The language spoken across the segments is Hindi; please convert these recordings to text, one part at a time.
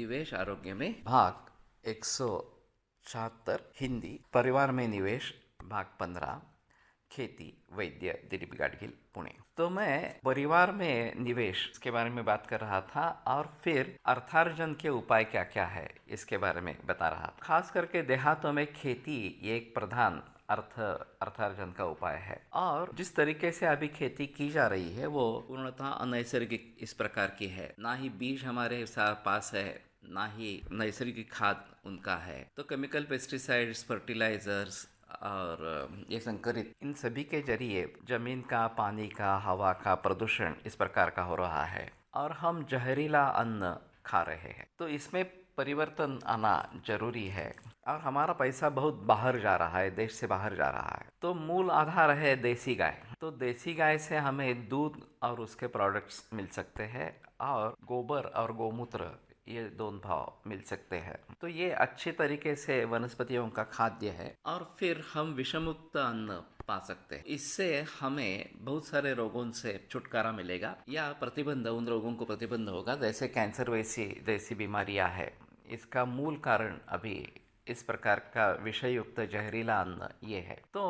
निवेश आरोग्य में भाग 176, हिंदी परिवार में निवेश भाग 15, खेती वैद्य दिलीप गाडगिल पुणे। तो मैं परिवार में निवेश के बारे में बात कर रहा था और फिर अर्थार्जन के उपाय क्या क्या है इसके बारे में बता रहा था। खास करके देहातों में खेती ये एक प्रधान अर्थार्जन का उपाय है और जिस तरीके से अभी खेती की जा रही है वो पूर्णतः अनैसर्गिक इस प्रकार की है। ना ही बीज हमारे पास है, ना ही नैसर्गिक खाद उनका है। तो केमिकल पेस्टिसाइड्स, फर्टिलाइजर्स और ये संकरित, इन सभी के जरिए जमीन का, पानी का, हवा का प्रदूषण इस प्रकार का हो रहा है और हम जहरीला अन्न खा रहे हैं। तो इसमें परिवर्तन आना जरूरी है और हमारा पैसा बहुत बाहर जा रहा है, देश से बाहर जा रहा है। तो मूल आधार है देसी गाय। तो देसी गाय से हमें दूध और उसके प्रोडक्ट्स मिल सकते हैं और गोबर और गोमूत्र, ये दोनों भाव मिल सकते हैं। तो ये अच्छे तरीके से वनस्पतियों का खाद्य है और फिर हम विषमुक्त अन्न पा सकते हैं। इससे हमें बहुत सारे रोगों से छुटकारा मिलेगा या प्रतिबंध, उन रोगों को प्रतिबंध होगा जैसे कैंसर जैसी बीमारियां है। इसका मूल कारण अभी इस प्रकार का विषयुक्त जहरीला अन्न ये है। तो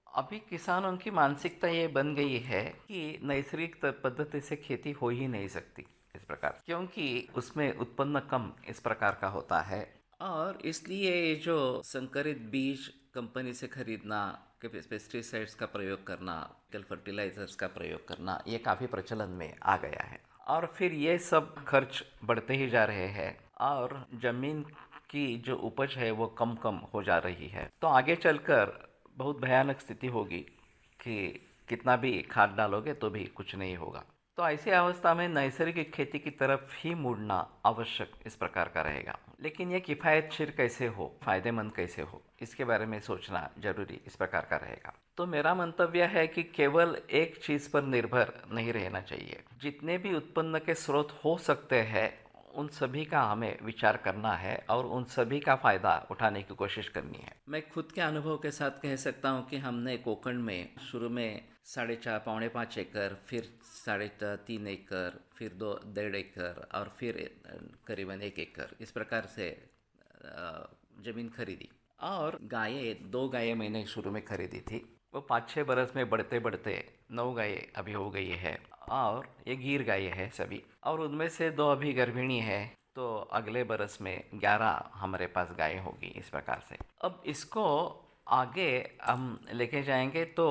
अभी किसानों की मानसिकता ये बन गई है कि नैसर्गिक पद्धति से खेती हो ही नहीं सकती इस प्रकार, क्योंकि उसमें उत्पन्न कम इस प्रकार का होता है और इसलिए जो संकरित बीज कंपनी से खरीदना, पेस्टिसाइड्स का प्रयोग करना, फर्टिलाइजर्स का प्रयोग करना, ये काफ़ी प्रचलन में आ गया है और फिर ये सब खर्च बढ़ते ही जा रहे हैं और ज़मीन की जो उपज है वो कम कम हो जा रही है। तो आगे चलकर बहुत भयानक स्थिति होगी कि कितना भी खाद डालोगे तो भी कुछ नहीं होगा। तो ऐसी अवस्था में नैसर्गिक खेती की तरफ ही मुड़ना आवश्यक इस प्रकार का रहेगा। लेकिन ये किफ़ायतशीर कैसे हो, फायदेमंद कैसे हो, इसके बारे में सोचना जरूरी इस प्रकार का रहेगा। तो मेरा मंतव्य है कि केवल एक चीज़ पर निर्भर नहीं रहना चाहिए। जितने भी उत्पन्न के स्रोत हो सकते हैं उन सभी का हमें विचार करना है और उन सभी का फ़ायदा उठाने की कोशिश करनी है। मैं खुद के अनुभव के साथ कह सकता हूँ कि हमने कोकण में शुरू में 4.5 पौने 5 एकड़, फिर 3.5 एकड़, फिर 2.5 एकड़ और फिर करीबन 1 एकड़ इस प्रकार से ज़मीन खरीदी और गायें, 2 गायें मैंने शुरू में खरीदी थी। वो 5-6 बरस में बढ़ते बढ़ते 9 गायें अभी हो गई है और ये गीर गायें है सभी और उनमें से 2 अभी गर्भिणी है। तो अगले बरस में 11 हमारे पास गायें होगी इस प्रकार से। अब इसको आगे हम लेके जाएंगे तो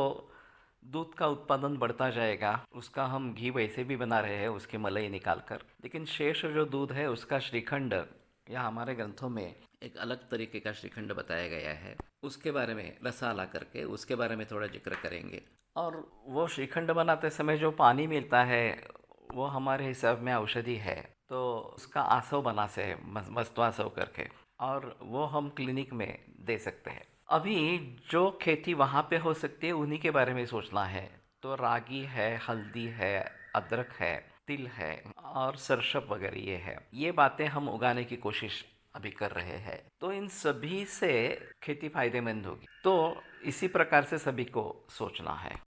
दूध का उत्पादन बढ़ता जाएगा। उसका हम घी वैसे भी बना रहे हैं उसकी मलाई निकाल कर, लेकिन शेष जो दूध है उसका श्रीखंड, या हमारे ग्रंथों में एक अलग तरीके का श्रीखंड बताया गया है, उसके बारे में रसाला करके उसके बारे में थोड़ा जिक्र करेंगे। और वो श्रीखंड बनाते समय जो पानी मिलता है वो हमारे हिसाब में औषधि है, तो उसका आसव बना से मस्तवासव करके, और वो हम क्लिनिक में दे सकते हैं। अभी जो खेती वहाँ पे हो सकती है उन्हीं के बारे में सोचना है। तो रागी है, हल्दी है, अदरक है, तिल है और सरसों वगैरह ये है। ये बातें हम उगाने की कोशिश अभी कर रहे हैं। तो इन सभी से खेती फायदेमंद होगी। तो इसी प्रकार से सभी को सोचना है।